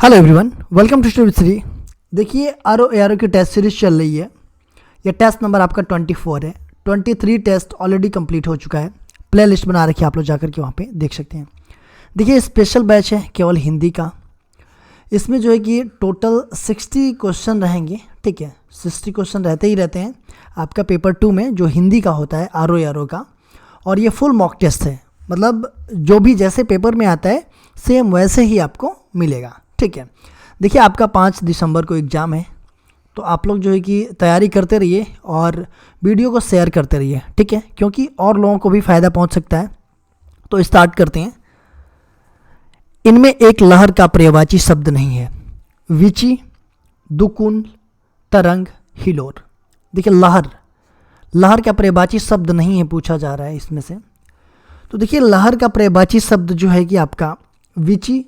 Hello everyone, welcome to study Shri. देखिए R की test series चल रही है। यह टेस्ट नंबर आपका 24 है। 23 टेस्ट ऑलरेडी कंप्लीट हो चुका है। प्ले लिस्ट बना रखी है, आप लोग जाकर के वहाँ पे देख सकते हैं। देखिए स्पेशल बैच है केवल हिंदी का। इसमें जो है कि टोटल 60 क्वेश्चन रहेंगे। ठीक है, 60 क्वेश्चन रहते ही रहते हैं आपका पेपर 2 में, जो हिंदी का होता है आर का। और ये फुल मॉक टेस्ट है, मतलब जो भी जैसे पेपर में आता है सेम वैसे ही आपको मिलेगा। ठीक है, देखिए आपका 5 दिसंबर को एग्ज़ाम है, तो आप लोग जो है कि तैयारी करते रहिए और वीडियो को शेयर करते रहिए। ठीक है, क्योंकि और लोगों को भी फ़ायदा पहुंच सकता है। तो स्टार्ट करते हैं। इनमें एक लहर का पर्यायवाची शब्द नहीं है। विची, दुकुन, तरंग, हिलोर। देखिए लहर का पर्यायवाची शब्द नहीं है, पूछा जा रहा है इसमें से। तो देखिए लहर का पर्यायवाची शब्द जो है कि आपका विची,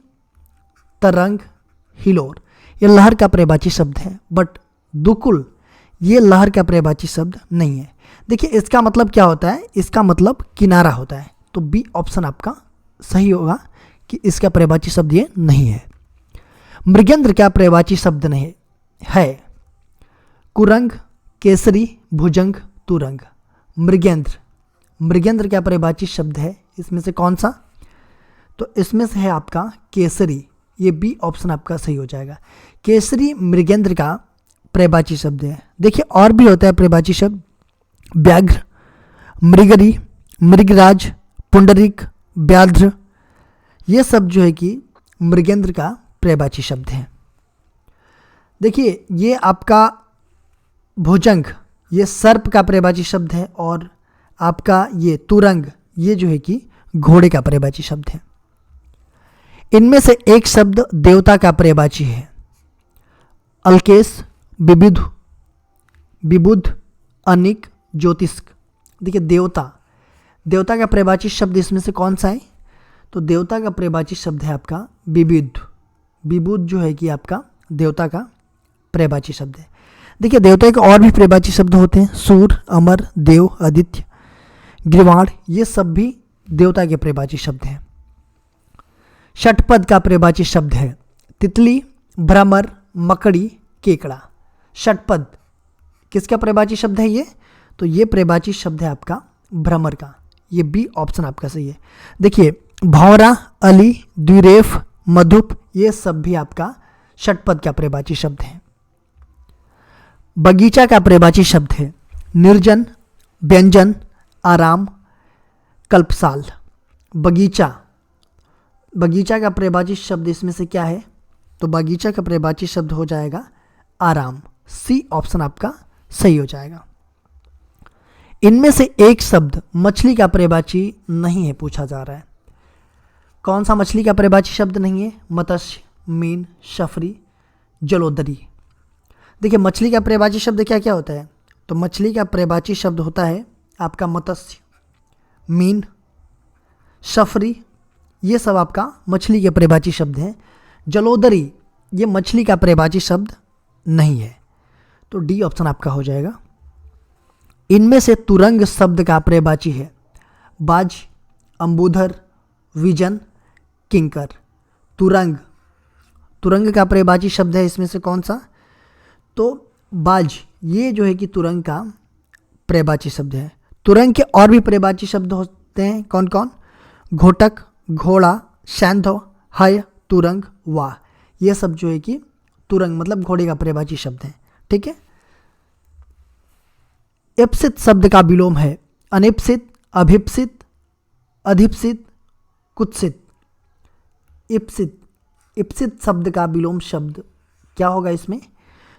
तरंग, हिलोर, ये लहर का पर्यायवाची शब्द है। बट दुकुल ये लहर का पर्यायवाची शब्द नहीं है। देखिए इसका मतलब क्या होता है, इसका मतलब किनारा होता है। तो बी ऑप्शन आपका सही होगा कि इसका पर्यायवाची शब्द ये नहीं है। मृगेंद्र क्या पर्यायवाची शब्द नहीं है? कुरंग, केसरी, भुजंग, तुरंग। मृगेंद्र क्या पर्यायवाची शब्द है? इसमें से कौन सा? तो इसमें से है आपका केसरी। ये बी ऑप्शन आपका सही हो जाएगा। केसरी मृगेंद्र का पर्यायवाची शब्द है। देखिए और भी होता है पर्यायवाची शब्द, व्याघ्र, मृगरी, मृगराज, पुंडरीक, व्याघ्र। ये सब जो है कि मृगेंद्र का पर्यायवाची शब्द है। देखिए ये आपका भुजंग ये सर्प का पर्यायवाची शब्द है, और आपका ये तुरंग ये जो है कि घोड़े का पर्यायवाची शब्द है। इनमें से एक शब्द देवता का पर्यायवाची है। अल्केश, विबुध, अनिक, ज्योतिष्क। देखिए देवता का पर्यायवाची शब्द इसमें से कौन सा है? तो देवता का पर्यायवाची शब्द है आपका विबुध जो है कि आपका देवता का पर्यायवाची शब्द है। देखिए देवता के और भी पर्यायवाची शब्द होते हैं, सूर, अमर, देव, आदित्य, गिरवाण। ये सब भी देवता के पर्यायवाची शब्द हैं। षटपद का पर्यायवाची शब्द है तितली, भ्रमर, मकड़ी, केकड़ा। षटपद किसका पर्यायवाची शब्द है ये? तो ये पर्यायवाची शब्द है आपका भ्रमर का। ये बी ऑप्शन आपका सही है। देखिए भौरा, अली, द्विरेफ, मधुप, ये सब भी आपका षटपद का पर्यायवाची शब्द है। बगीचा का पर्यायवाची शब्द है निर्जन, व्यंजन, आराम, कल्पसाल। बगीचा का पर्यायवाची शब्द इसमें से क्या है? तो बगीचा का पर्यायवाची शब्द हो जाएगा आराम। सी ऑप्शन आपका सही हो जाएगा। इनमें से एक शब्द मछली का पर्यायवाची नहीं है, पूछा जा रहा है। कौन सा मछली का पर्यायवाची शब्द नहीं है? मत्स्य, मीन, शफरी, जलोदरी। देखिए मछली का पर्यायवाची शब्द क्या क्या होता है? तो मछली का पर्यायवाची शब्द होता है आपका मत्स्य, मीन, शफरी, ये सब आपका मछली के पर्यायवाची शब्द हैं। जलोदरी ये मछली का पर्यायवाची शब्द नहीं है। तो डी ऑप्शन आपका हो जाएगा। इनमें से तुरंग शब्द का पर्यायवाची है बाज, अंबुधर, विजन, किंकर। तुरंग का पर्यायवाची शब्द है इसमें से कौन सा? तो बाज ये जो है कि तुरंग का पर्यायवाची शब्द है। तुरंग के और भी पर्यायवाची शब्द होते हैं, कौन कौन? घोटक, घोड़ा, शैंधव, हय, तुरंग, वाह। ये सब जो है कि तुरंग मतलब घोड़े का पर्यायवाची शब्द है। ठीक है। इप्सित शब्द का विलोम है अनिप्सित, अभिप्सित, अधिप्सित, कुत्सित। इप्सित शब्द का विलोम शब्द क्या होगा इसमें?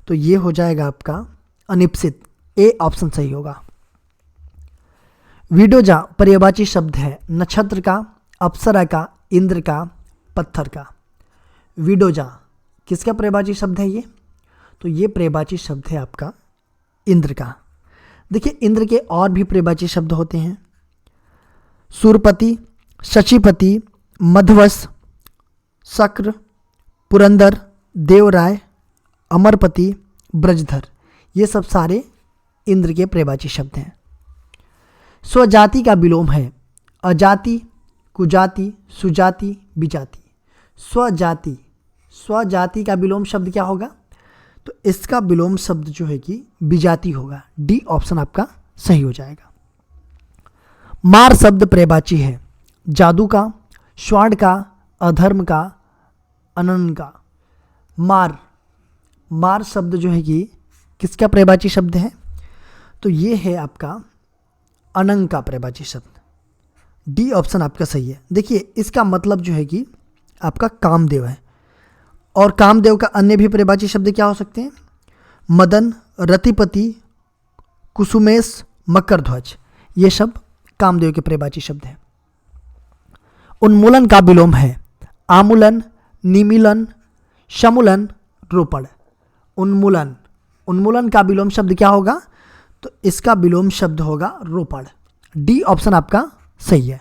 तो ये हो जाएगा आपका अनिप्सित। ए ऑप्शन सही होगा। विडोजा पर्यायवाची शब्द है नक्षत्र का, अप्सरा का, इंद्र का, पत्थर का। विडोजा किसका पर्यायवाची शब्द है ये? तो ये पर्यायवाची शब्द है आपका इंद्र का। देखिए इंद्र के और भी पर्यायवाची शब्द होते हैं सूरपति, शशीपति, मधवस, शक्र, पुरंदर, देवराय, अमरपति, ब्रजधर। ये सब सारे इंद्र के पर्यायवाची शब्द हैं। स्वजाति का विलोम है अजाति, कुजाति, सुजाति, विजाति। स्वजाति स्वजाति का विलोम शब्द क्या होगा? तो इसका विलोम शब्द जो है कि विजाति होगा। डी ऑप्शन आपका सही हो जाएगा। मार शब्द पर्यायवाची है, जादू का, स्वर्ण का, अधर्म का, अनन का। मार, मार शब्द जो है कि किसका पर्यायवाची शब्द है? तो ये है आपका अनंग का पर्यायवाची शब्द। डी ऑप्शन आपका सही है। देखिए इसका मतलब जो है कि आपका कामदेव है, और कामदेव का अन्य भी पर्यायवाची शब्द क्या हो सकते हैं? मदन, रतिपति, कुसुमेश, मकरध्वज, ये सब कामदेव के पर्यायवाची शब्द हैं। उन्मूलन का विलोम है आमूलन, निमीलन, समूलन, रोपण। उन्मूलन, उन्मूलन का विलोम शब्द क्या होगा? तो इसका विलोम शब्द होगा रोपण। डी ऑप्शन आपका सही है।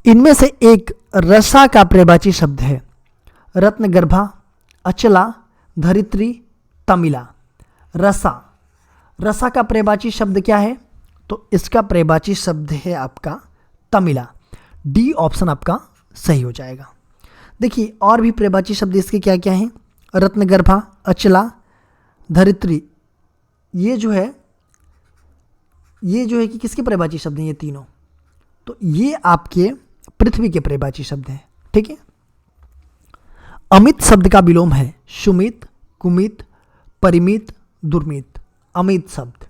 इनमें से एक रसा का पर्यायवाची शब्द है रत्नगर्भा, अचला, धरित्री, तमिला। रसा, रसा का पर्यायवाची शब्द क्या है? तो इसका पर्यायवाची शब्द है आपका तमिला। डी ऑप्शन आपका सही हो जाएगा। देखिए और भी पर्यायवाची शब्द इसके क्या क्या हैं? रत्नगर्भा, अचला, धरित्री, ये जो है कि किसके पर्यायवाची शब्द हैं? ये तीनों तो ये आपके पृथ्वी के पर्यायवाची शब्द हैं। ठीक है। अमित शब्द का विलोम है सुमित, कुमित, परिमित, दुर्मित। अमित शब्द,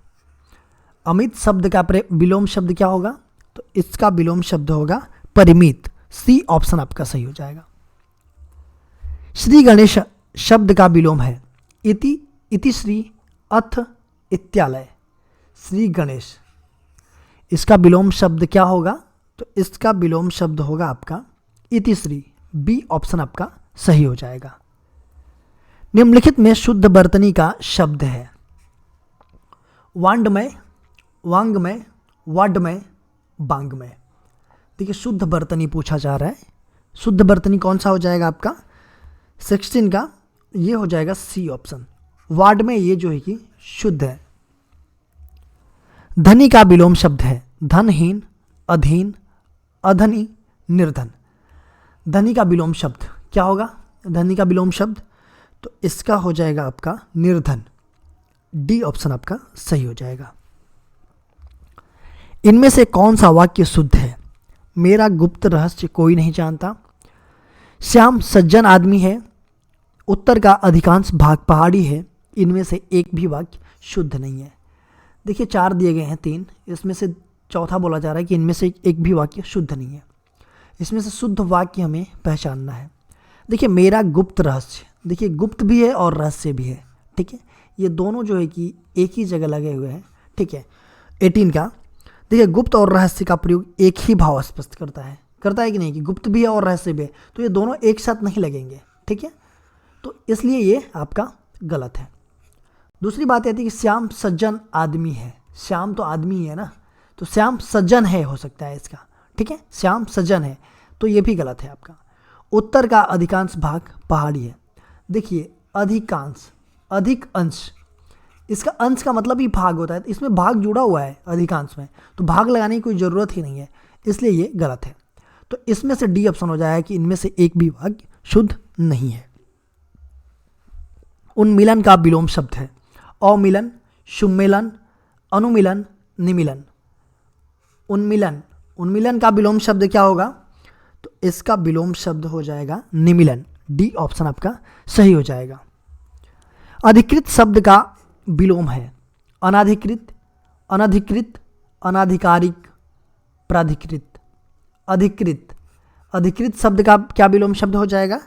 अमित शब्द का विलोम शब्द क्या होगा? तो इसका विलोम शब्द होगा परिमित। सी ऑप्शन आपका सही हो जाएगा। श्री गणेश शब्द का विलोम है इति, इतिश्री, अथ, इत्यालय। श्री गणेश, इसका विलोम शब्द क्या होगा? तो इसका विलोम शब्द होगा आपका इतिश्री। बी ऑप्शन आपका सही हो जाएगा। निम्नलिखित में शुद्ध वर्तनी का शब्द है वांडमय, वांगमय, वाड्मय, बांगमय। देखिए शुद्ध वर्तनी पूछा जा रहा है। शुद्ध वर्तनी कौन सा हो जाएगा आपका? 16 का ये हो जाएगा सी ऑप्शन। वाड्मय ये जो है कि शुद्ध है। धनी का विलोम शब्द है धनहीन, अधीन, अधनी, निर्धन। धनी का विलोम शब्द क्या होगा? धनी का विलोम शब्द तो इसका हो जाएगा आपका निर्धन। डी ऑप्शन आपका सही हो जाएगा। इनमें से कौन सा वाक्य शुद्ध है? मेरा गुप्त रहस्य कोई नहीं जानता, श्याम सज्जन आदमी है, उत्तर का अधिकांश भाग पहाड़ी है। इनमें से एक भी वाक्य शुद्ध नहीं है। देखिए 4 दिए गए हैं, 3, इसमें से चौथा बोला जा रहा है कि इनमें से एक भी वाक्य शुद्ध नहीं है। इसमें से शुद्ध वाक्य हमें पहचानना है। देखिए मेरा गुप्त रहस्य, देखिए गुप्त भी है और रहस्य भी है। ठीक है, ये दोनों जो है कि एक ही जगह लगे हुए हैं। ठीक है, 18 का देखिए गुप्त और रहस्य का प्रयोग एक ही भाव स्पष्ट करता है कि नहीं, कि गुप्त भी है और रहस्य भी है, तो ये दोनों एक साथ नहीं लगेंगे। ठीक है, तो इसलिए ये आपका गलत है। दूसरी बात यह थी कि श्याम सज्जन आदमी है। श्याम तो आदमी ही है ना, तो श्याम सज्जन है हो सकता है इसका। ठीक है, श्याम सज्जन है, तो ये भी गलत है आपका। उत्तर का अधिकांश भाग पहाड़ी है। देखिए अधिकांश, अधिक अंश, इसका अंश का मतलब ही भाग होता है, इसमें भाग जुड़ा हुआ है अधिकांश में, तो भाग लगाने की कोई ज़रूरत ही नहीं है, इसलिए ये गलत है। तो इसमें से डी ऑप्शन हो जाएगा कि इनमें से एक भी वाक्य शुद्ध नहीं है। उन्मिलन का विलोम शब्द है अमिलन, सुमिलन, अनुमिलन, निमिलन। उन्मिलन, उन्मिलन का विलोम शब्द क्या होगा? तो इसका विलोम शब्द हो जाएगा निमिलन। डी ऑप्शन आपका सही हो जाएगा। अधिकृत शब्द का विलोम है अनाधिकृत, अनधिकृत, अनाधिकारिक, प्राधिकृत। अधिकृत, अधिकृत शब्द का क्या विलोम शब्द हो जाएगा?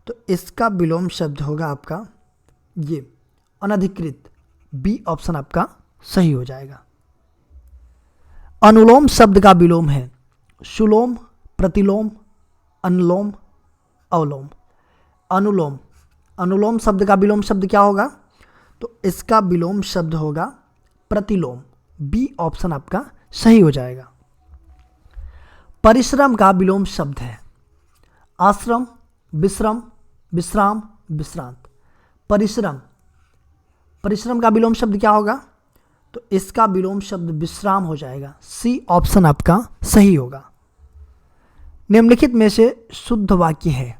तो इसका विलोम शब्द होगा आपका ये अनधिकृत। बी ऑप्शन आपका सही हो जाएगा। अनुलोम शब्द का विलोम है सुलोम, प्रतिलोम, अनुलोम, अवलोम। अनुलोम, अनुलोम शब्द का विलोम शब्द क्या होगा? तो इसका विलोम शब्द होगा प्रतिलोम। बी ऑप्शन आपका सही हो जाएगा। परिश्रम का विलोम शब्द है आश्रम, विश्रम, विश्राम, विश्रांत। परिश्रम, परिश्रम का विलोम शब्द क्या होगा? तो इसका विलोम शब्द विश्राम हो जाएगा। सी ऑप्शन आपका सही होगा। निम्नलिखित में से शुद्ध वाक्य है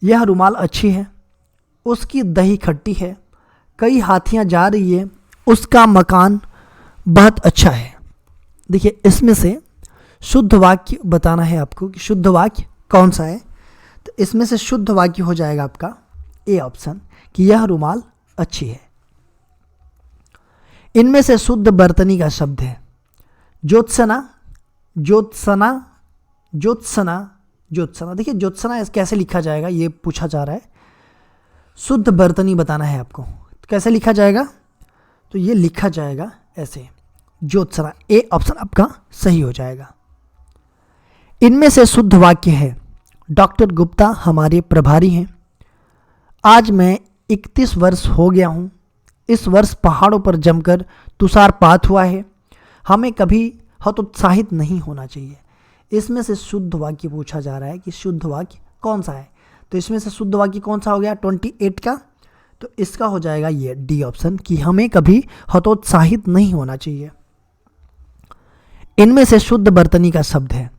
यह रुमाल अच्छी है, उसकी दही खट्टी है, कई हाथियां जा रही है, उसका मकान बहुत अच्छा है। देखिए इसमें से शुद्ध वाक्य बताना है आपको कि शुद्ध वाक्य कौन सा है। तो इसमें से शुद्ध वाक्य हो जाएगा आपका ए ऑप्शन कि यह रुमाल अच्छी है। इनमें से शुद्ध बर्तनी का शब्द है ज्योत्सना, ज्योत्सना, ज्योत्सना, ज्योत्सना। देखिए ज्योत्सना कैसे लिखा जाएगा ये पूछा जा रहा है। शुद्ध बर्तनी बताना है आपको, तो कैसे लिखा जाएगा? तो ये लिखा जाएगा ऐसे ज्योत्सना। ए ऑप्शन आपका सही हो जाएगा। इनमें से शुद्ध वाक्य है डॉक्टर गुप्ता हमारे प्रभारी हैं। आज मैं 31 वर्ष हो गया हूँ। इस वर्ष पहाड़ों पर जमकर तुषारपात हुआ है। हमें कभी हतोत्साहित नहीं होना चाहिए। इसमें से शुद्ध वाक्य पूछा जा रहा है कि शुद्ध वाक्य कौन सा है। तो इसमें से शुद्ध वाक्य कौन सा हो गया 28 का? तो इसका हो जाएगा ये डी ऑप्शन कि हमें कभी हतोत्साहित नहीं होना चाहिए। इनमें से शुद्ध बर्तनी का शब्द है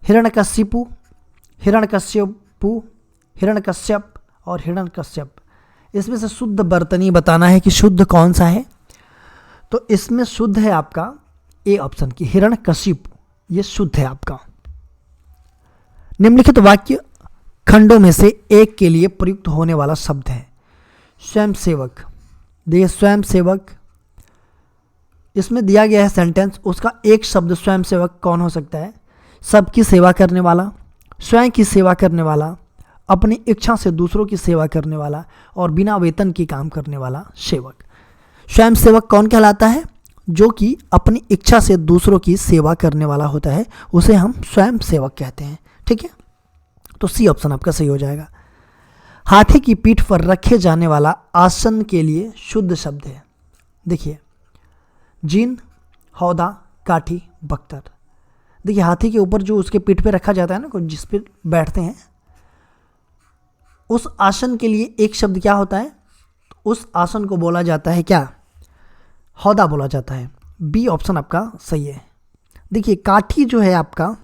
हिरण्यकशिपु, हिरण्यकश्यपु, हिरण्यकश्यप और हिरण्यकश्यप। इसमें से शुद्ध बर्तनी बताना है कि शुद्ध कौन सा है। तो इसमें शुद्ध है आपका ए ऑप्शन की हिरण्यकशिपु, ये शुद्ध है आपका। निम्नलिखित वाक्य खंडों में से एक के लिए प्रयुक्त होने वाला शब्द है स्वयंसेवक। देखिए स्वयंसेवक इसमें दिया गया है सेंटेंस, उसका एक शब्द स्वयंसेवक कौन हो सकता है? सबकी सेवा करने वाला, स्वयं की सेवा करने वाला, अपनी इच्छा से दूसरों की सेवा करने वाला और बिना वेतन के काम करने वाला सेवक। स्वयंसेवक कौन कहलाता है? जो कि अपनी इच्छा से दूसरों की सेवा करने वाला होता है, उसे हम स्वयंसेवक कहते हैं। ठीक है, तो सी ऑप्शन आपका सही हो जाएगा। हाथी की पीठ पर रखे जाने वाला आसन के लिए शुद्ध शब्द है। देखिए जीन, हौदा, काठी, बख्तर। देखिए हाथी के ऊपर जो उसके पीठ पे रखा जाता है ना, जिस पे बैठते हैं, उस आसन के लिए एक शब्द क्या होता है? उस आसन को बोला जाता है क्या? हौदा बोला जाता है। बी ऑप्शन आपका सही है। देखिए काठी जो है आपका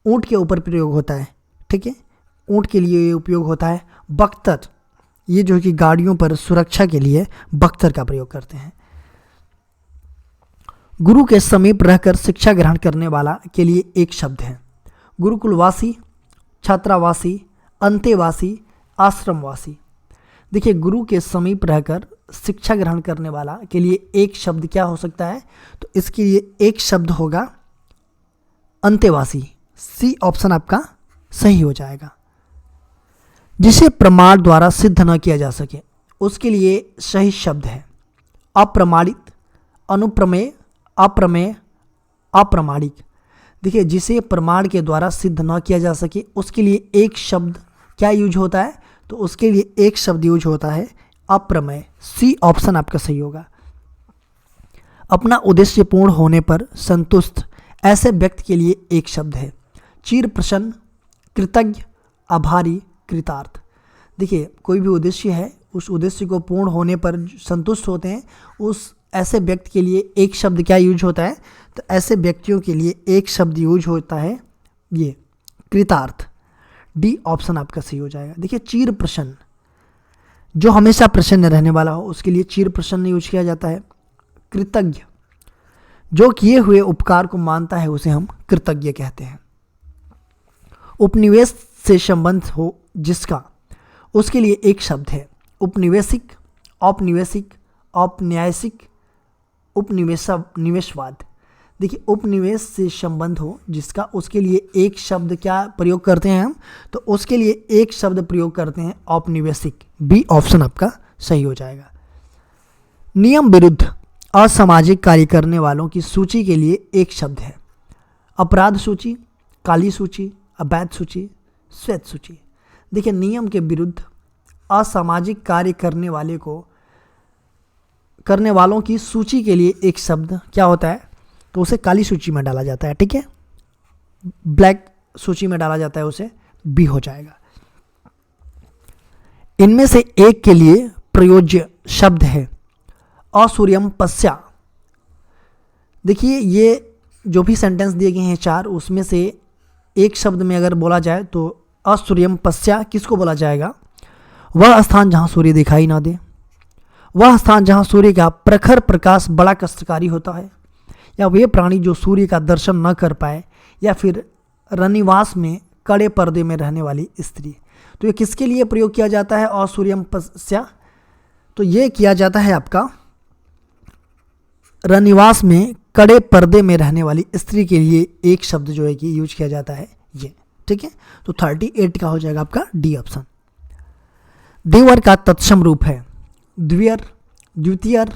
ऊंट के ऊपर प्रयोग होता है। ठीक है, ऊंट के लिए उपयोग होता है। बख्तर ये जो कि गाड़ियों पर सुरक्षा के लिए बख्तर का प्रयोग करते हैं। गुरु के समीप रहकर शिक्षा ग्रहण करने वाला के लिए एक शब्द है गुरुकुलवासी, छात्रावासी, अंतेवासी, आश्रमवासी। देखिए गुरु के समीप रहकर शिक्षा ग्रहण करने वाला के लिए एक शब्द क्या हो सकता है? तो इसके लिए एक शब्द होगा अंतेवासी। सी ऑप्शन आपका सही हो जाएगा। जिसे प्रमाण द्वारा सिद्ध न किया जा सके उसके लिए सही शब्द है अप्रमाणित, अनुप्रमेय, अप्रमेय, अप्रमाणिक। देखिए जिसे प्रमाण के द्वारा सिद्ध न किया जा सके उसके लिए एक शब्द क्या यूज होता है? तो उसके लिए एक शब्द यूज होता है अप्रमेय। सी ऑप्शन आपका सही होगा। अपना उद्देश्य पूर्ण होने पर संतुष्ट ऐसे व्यक्ति के लिए एक शब्द है चिर प्रसन्न, कृतज्ञ, आभारी, कृतार्थ। देखिए कोई भी उद्देश्य है, उस उद्देश्य को पूर्ण होने पर संतुष्ट होते हैं, उस ऐसे व्यक्ति के लिए एक शब्द क्या यूज होता है? तो ऐसे व्यक्तियों के लिए एक शब्द यूज होता है ये कृतार्थ। डी ऑप्शन आपका सही हो जाएगा। देखिए चिर प्रसन्न, जो हमेशा प्रसन्न रहने वाला हो उसके लिए चिर प्रसन्न यूज किया जाता है। कृतज्ञ, जो किए हुए उपकार को मानता है उसे हम कृतज्ञ कहते हैं। उपनिवेश से संबंध हो जिसका, उसके लिए एक शब्द है उपनिवेशिक, औपनिवेशिक, औपन्यासिक, निवेशवाद। देखिए उपनिवेश से संबंध हो जिसका, उसके लिए एक शब्द क्या प्रयोग करते हैं हम? तो उसके लिए एक शब्द प्रयोग करते हैं औपनिवेशिक। बी ऑप्शन आपका सही हो जाएगा। नियम विरुद्ध असामाजिक कार्य करने वालों की सूची के लिए एक शब्द है अपराध सूची, काली सूची, अवैध सूची, श्वेत सूची। देखिए नियम के विरुद्ध असामाजिक कार्य करने वालों की सूची के लिए एक शब्द क्या होता है? तो उसे काली सूची में डाला जाता है। ठीक है, ब्लैक सूची में डाला जाता है, उसे बी हो जाएगा। इनमें से एक के लिए प्रयोज्य शब्द है असूर्यम पश्या। देखिए ये जो भी सेंटेंस दिए गए हैं चार, उसमें से एक शब्द में अगर बोला जाए तो असूर्यम पश्या किसको बोला जाएगा? वह स्थान जहाँ सूर्य दिखाई ना दे, वह स्थान जहाँ सूर्य का प्रखर प्रकाश बड़ा कष्टकारी होता है, या वे प्राणी जो सूर्य का दर्शन न कर पाए, या फिर रनिवास में कड़े पर्दे में रहने वाली स्त्री। तो ये किसके लिए प्रयोग किया जाता है असूर्यम पश्या? तो ये किया जाता है आपका रनिवास में कड़े पर्दे में रहने वाली स्त्री के लिए एक शब्द जो है कि यूज किया जाता है ये। ठीक है, तो 38 का हो जाएगा आपका डी ऑप्शन। देवर का तत्सम रूप है द्वियर, द्वितीयर,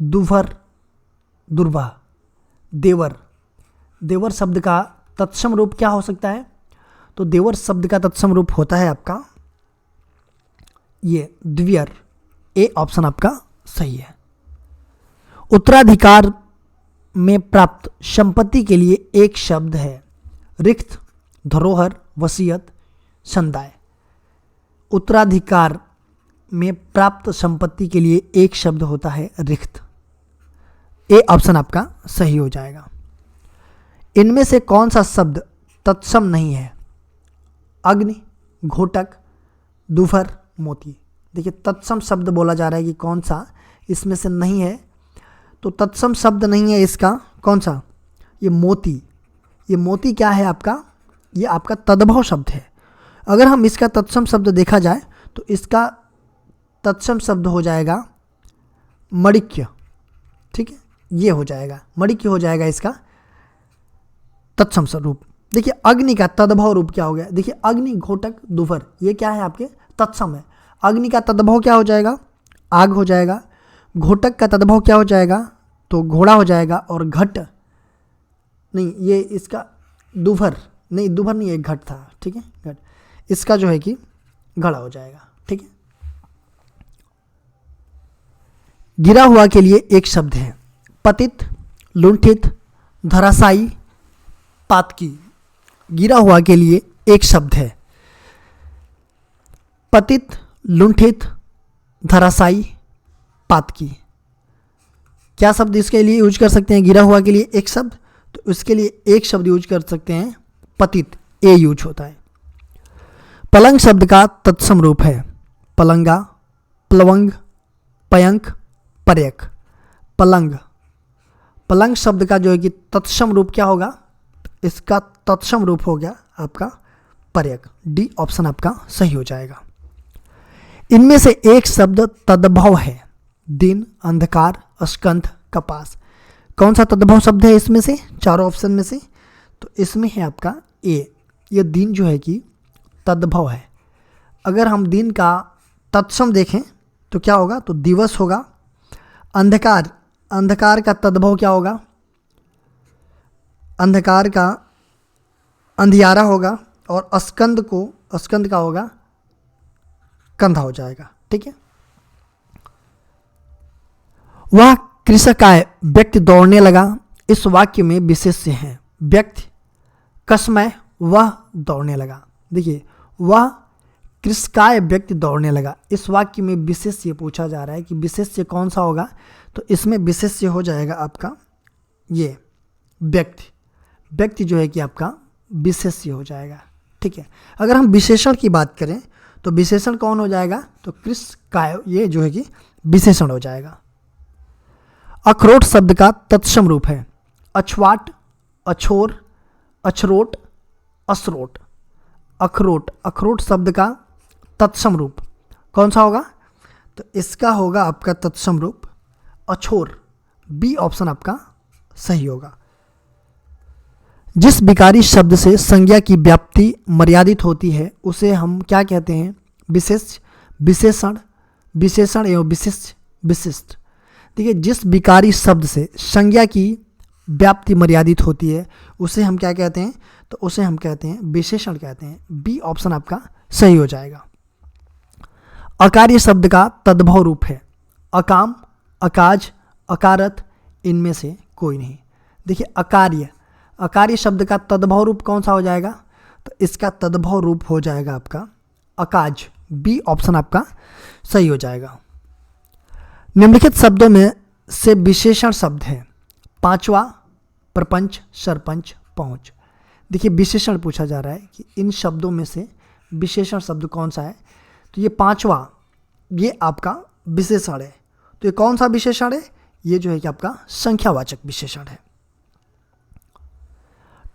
दुभर, दुर्वा। देवर, देवर शब्द का तत्सम रूप क्या हो सकता है? तो देवर शब्द का तत्सम रूप होता है आपका ये द्वियर। ए ऑप्शन आपका सही है। उत्तराधिकार में प्राप्त संपत्ति के लिए एक शब्द है रिक्त, धरोहर, वसीयत, संदाय। उत्तराधिकार में प्राप्त संपत्ति के लिए एक शब्द होता है रिक्त। ए ऑप्शन आपका सही हो जाएगा। इनमें से कौन सा शब्द तत्सम नहीं है? अग्नि, घोटक, दुभर, मोती। देखिए तत्सम शब्द बोला जा रहा है कि कौन सा इसमें से नहीं है, तो तत्सम शब्द नहीं है इसका कौन सा? ये मोती। ये मोती क्या है आपका? ये आपका तद्भव शब्द है। अगर हम इसका तत्सम शब्द देखा जाए तो इसका तत्सम शब्द हो जाएगा मणिक्य। ठीक है, ये हो जाएगा मणिक्य, हो जाएगा इसका तत्सम स्वरूप। देखिए अग्नि का तद्भव रूप क्या हो गया? देखिए अग्नि, घोटक, दुभर, ये क्या है आपके तत्सम है। अग्नि का तद्भव क्या हो जाएगा? आग हो जाएगा। घोटक का तद्भव क्या हो जाएगा? तो घोड़ा हो जाएगा। और घट नहीं, ये इसका दुभर नहीं, दुभर नहीं, एक घट था। ठीक है, घट इसका जो है कि घड़ा हो जाएगा। ठीक है, गिरा हुआ के लिए एक शब्द है पतित, लुंठित, धराशायी, पातकी। गिरा हुआ के लिए एक शब्द है पतित, लुंठित, धराशायी, पातकी। क्या शब्द इसके लिए यूज कर सकते हैं? गिरा हुआ के लिए एक शब्द, तो इसके लिए एक शब्द यूज कर सकते हैं पतित। ए यूज होता है। पलंग शब्द का तत्सम रूप है पलंगा, प्लवंग, पयंक, पर्यक। पलंग, पलंग शब्द का जो है कि तत्सम रूप क्या होगा? इसका तत्सम रूप हो गया आपका पर्यक। डी ऑप्शन आपका सही हो जाएगा। इनमें से एक शब्द तद्भव है दिन, अंधकार, स्कंध, कपास। कौन सा तद्भव शब्द है इसमें से, चारों ऑप्शन में से? तो इसमें है आपका ए। ये दिन जो है कि तद्भव है। अगर हम दिन का तत्सम देखें तो क्या होगा? तो दिवस होगा। अंधकार, अंधकार का तद्भव क्या होगा? अंधकार का अंधियारा होगा। और स्कंद को, स्कंद का होगा कंधा हो जाएगा। ठीक है, वह कृषकाय व्यक्ति दौड़ने लगा। इस वाक्य में विशेष्य है व्यक्ति, कसमय, वह दौड़ने लगा। देखिए वह कृषकाय व्यक्ति दौड़ने लगा, इस वाक्य में विशेष्य पूछा जा रहा है कि विशेष्य कौन सा होगा? तो इसमें विशेष्य हो जाएगा आपका ये व्यक्ति। व्यक्ति जो है कि आपका विशेष्य हो जाएगा। ठीक है, अगर हम विशेषण की बात करें तो विशेषण कौन हो जाएगा? तो कृषकाय, ये जो है कि विशेषण हो जाएगा। अखरोट शब्द का तत्सम रूप है अछवाट, अछोर, अछरोट, असरोट। अखरोट, अखरोट शब्द का तत्सम रूप कौन सा होगा? तो इसका होगा आपका तत्सम रूप अछोर। बी ऑप्शन आपका सही होगा। जिस विकारी शब्द से संज्ञा की व्याप्ति मर्यादित होती है उसे हम क्या कहते हैं? विशेष, विशेषण, विशेषण एवं विशिष्ट, विशिष्ट। देखिए जिस विकारी शब्द से संज्ञा की व्याप्ति मर्यादित होती है उसे हम क्या कहते हैं? तो उसे हम कहते हैं विशेषण कहते हैं। बी ऑप्शन आपका सही हो जाएगा। अकार्य शब्द का तद्भव रूप है अकाम, अकाज, अकारत, इनमें से कोई नहीं। देखिए अकार्य, अकार्य शब्द का तद्भव रूप कौन सा हो जाएगा? तो इसका तद्भव रूप हो जाएगा आपका अकाज। बी ऑप्शन आपका सही हो जाएगा। निम्नलिखित शब्दों में से विशेषण शब्द है पांचवा, प्रपंच, सरपंच, पहुंच। देखिए विशेषण पूछा जा रहा है कि इन शब्दों में से विशेषण शब्द कौन सा है, तो ये पांचवा ये आपका विशेषण है। तो ये कौन सा विशेषण है, ये जो है कि आपका संख्यावाचक विशेषण है।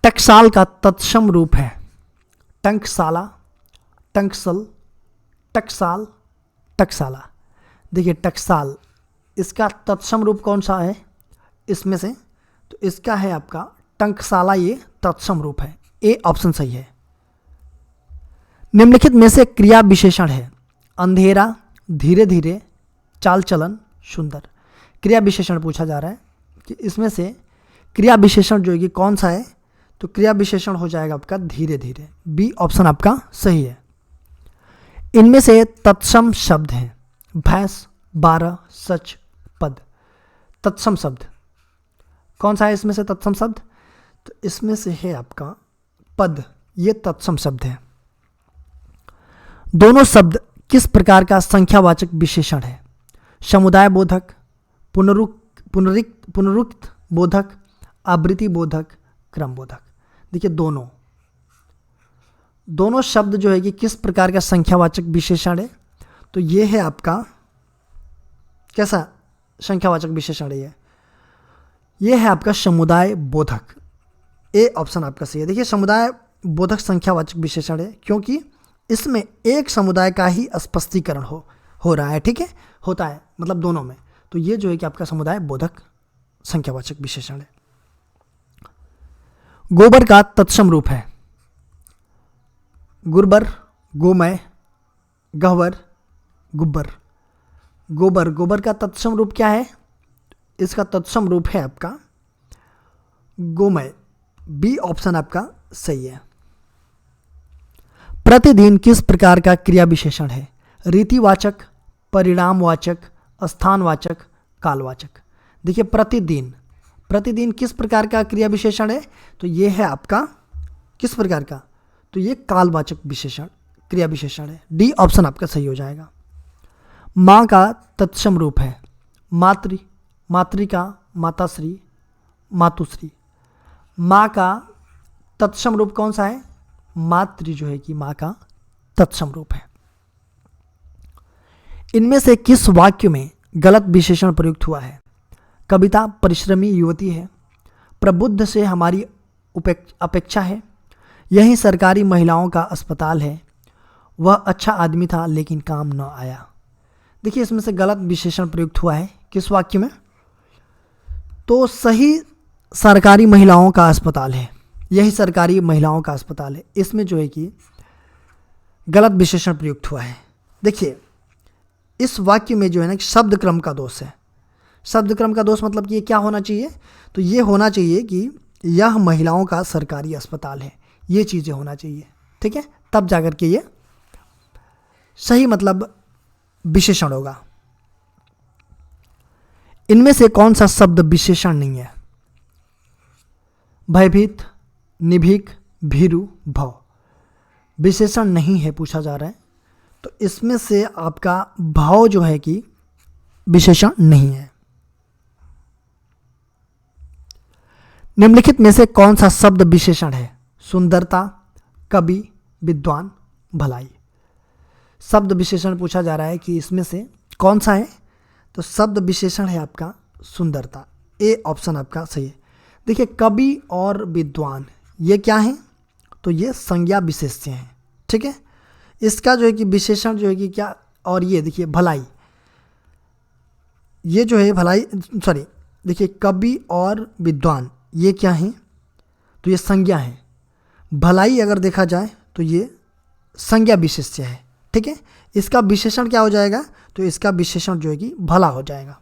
टकसाल का तत्सम रूप है टंकसाला, टंकसल, टकसाल, टकसाला। देखिए टकसाल इसका तत्सम रूप कौन सा है इसमें से, तो इसका है आपका टंकसाला, ये तत्सम रूप है। ए ऑप्शन सही है। निम्नलिखित में से क्रिया विशेषण है अंधेरा, धीरे धीरे, चाल चलन, सुंदर। क्रिया विशेषण पूछा जा रहा है कि इसमें से क्रिया विशेषण जो है कि कौन सा है, तो क्रिया विशेषण हो जाएगा आपका धीरे धीरे। बी ऑप्शन आपका सही है। इनमें से तत्सम शब्द हैं भैंस, 12, सच, पद। तत्सम शब्द कौन सा है इसमें से तत्सम शब्द, तो इसमें से है आपका पद, ये तत्सम शब्द है। दोनों शब्द किस प्रकार का संख्यावाचक विशेषण है, समुदाय बोधक, पुनरुक्त बोधक, आवृत्ति बोधक, क्रम बोधक। देखिए दोनों शब्द जो है कि किस प्रकार का संख्यावाचक विशेषण है, तो ये है आपका कैसा संख्यावाचक विशेषण है, ये है आपका समुदाय बोधक। ए ऑप्शन आपका सही है। देखिए समुदाय बोधक संख्यावाचक विशेषण है क्योंकि इसमें एक समुदाय का ही स्पष्टीकरण हो रहा है, ठीक है, होता है मतलब दोनों में, तो ये जो है कि आपका समुदाय बोधक संख्यावाचक विशेषण है। गोबर का तत्सम रूप है गुरबर, गोमय, गह्वर, गुब्बर। गोबर का तत्सम रूप क्या है, इसका तत्सम रूप है आपका गोमय। बी ऑप्शन आपका सही है। प्रतिदिन किस प्रकार का क्रिया विशेषण है, रीतिवाचक, परिणामवाचक, स्थानवाचक, कालवाचक। देखिए प्रतिदिन किस प्रकार का क्रिया विशेषण है, तो ये है आपका किस प्रकार का, तो ये कालवाचक विशेषण क्रिया विशेषण है। डी ऑप्शन आपका सही हो जाएगा। माँ का तत्सम रूप है मातृ, मातृका, माताश्री, मातुश्री। माँ का तत्सम रूप कौन सा है, मातृ जो है कि माँ का तत्सम रूप है। इनमें से किस वाक्य में गलत विशेषण प्रयुक्त हुआ है, कविता परिश्रमी युवती है, प्रबुद्ध से हमारी अपेक्षा है, यही सरकारी महिलाओं का अस्पताल है, वह अच्छा आदमी था लेकिन काम न आया। देखिए इसमें से गलत विशेषण प्रयुक्त हुआ है किस वाक्य में, तो सही सरकारी महिलाओं का अस्पताल है, यही सरकारी महिलाओं का अस्पताल है, इसमें जो है कि गलत विशेषण प्रयुक्त हुआ है। देखिए इस वाक्य में जो है ना शब्द क्रम का दोष है। शब्द क्रम का दोष मतलब कि ये क्या होना चाहिए, तो ये होना चाहिए कि यह महिलाओं का सरकारी अस्पताल है, ये चीज़ें होना चाहिए, ठीक है, तब जाकर के ये सही मतलब विशेषण होगा। इनमें से कौन सा शब्द विशेषण नहीं है, भयभीत, निभीक, भीरु, भव। विशेषण नहीं है पूछा जा रहा है, तो इसमें से आपका भाव जो है कि विशेषण नहीं है। निम्नलिखित में से कौन सा शब्द विशेषण है, सुंदरता, कवि, विद्वान, भलाई। शब्द विशेषण पूछा जा रहा है कि इसमें से कौन सा है, तो शब्द विशेषण है आपका सुंदरता। ए ऑप्शन आपका सही है। देखिए कवि और विद्वान ये क्या हैं, तो ये संज्ञा विशेष्य हैं, ठीक है। इसका जो है कि विशेषण जो है कि क्या, और ये देखिए भलाई, ये जो है भलाई सॉरी देखिए कवि और विद्वान ये क्या हैं, तो ये संज्ञा है। भलाई अगर देखा जाए तो ये संज्ञा विशेष्य है, ठीक है। इसका विशेषण क्या हो जाएगा, तो इसका विशेषण जो है कि भला हो जाएगा।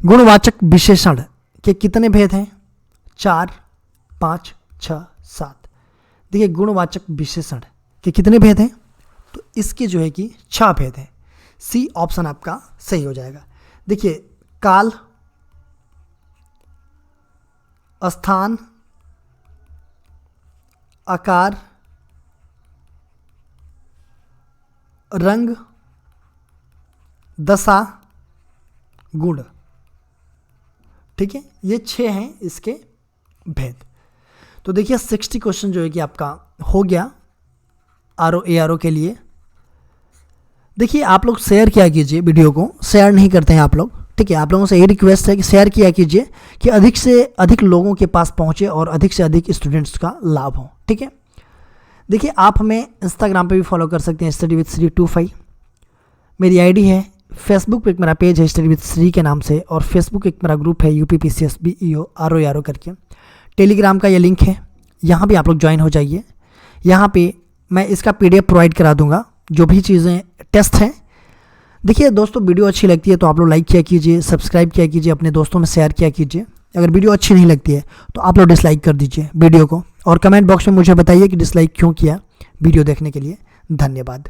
गुणवाचक विशेषण के कितने भेद हैं, 4, 5, 6, 7। देखिए गुणवाचक विशेषण के कितने भेद हैं, तो इसके जो है कि 6 भेद हैं। सी ऑप्शन आपका सही हो जाएगा। देखिए काल, स्थान, आकार, रंग, दशा, गुण, ठीक है, ये 6 हैं इसके भेद। तो देखिए 60 क्वेश्चन जो है कि आपका हो गया RO के लिए। देखिए आप लोग शेयर किया कीजिए, वीडियो को शेयर नहीं करते हैं आप लोग, ठीक है। आप लोगों से यही रिक्वेस्ट है कि शेयर किया कीजिए कि अधिक से अधिक लोगों के पास पहुंचे और अधिक से अधिक स्टूडेंट्स का लाभ हो, ठीक है। देखिए आप हमें इंस्टाग्राम पे भी फॉलो कर सकते हैं, स्टडी विद श्री 25 मेरी आईडी है। फेसबुक पे एक मेरा पेज है स्टडी विद श्री के नाम से, और फेसबुक एक मेरा ग्रुप है UPPCS BEO RO करके। टेलीग्राम का ये लिंक है, यहाँ भी आप लोग ज्वाइन हो जाइए। यहाँ पे मैं इसका PDF प्रोवाइड करा दूंगा, जो भी चीज़ें टेस्ट हैं। देखिए दोस्तों, वीडियो अच्छी लगती है तो आप लोग लाइक किया कीजिए, सब्सक्राइब किया कीजिए, अपने दोस्तों में शेयर किया कीजिए। अगर वीडियो अच्छी नहीं लगती है तो आप लोग डिसलाइक कर दीजिए वीडियो को, और कमेंट बॉक्स में मुझे बताइए कि डिसलाइक क्यों किया वीडियो देखने के लिए। धन्यवाद।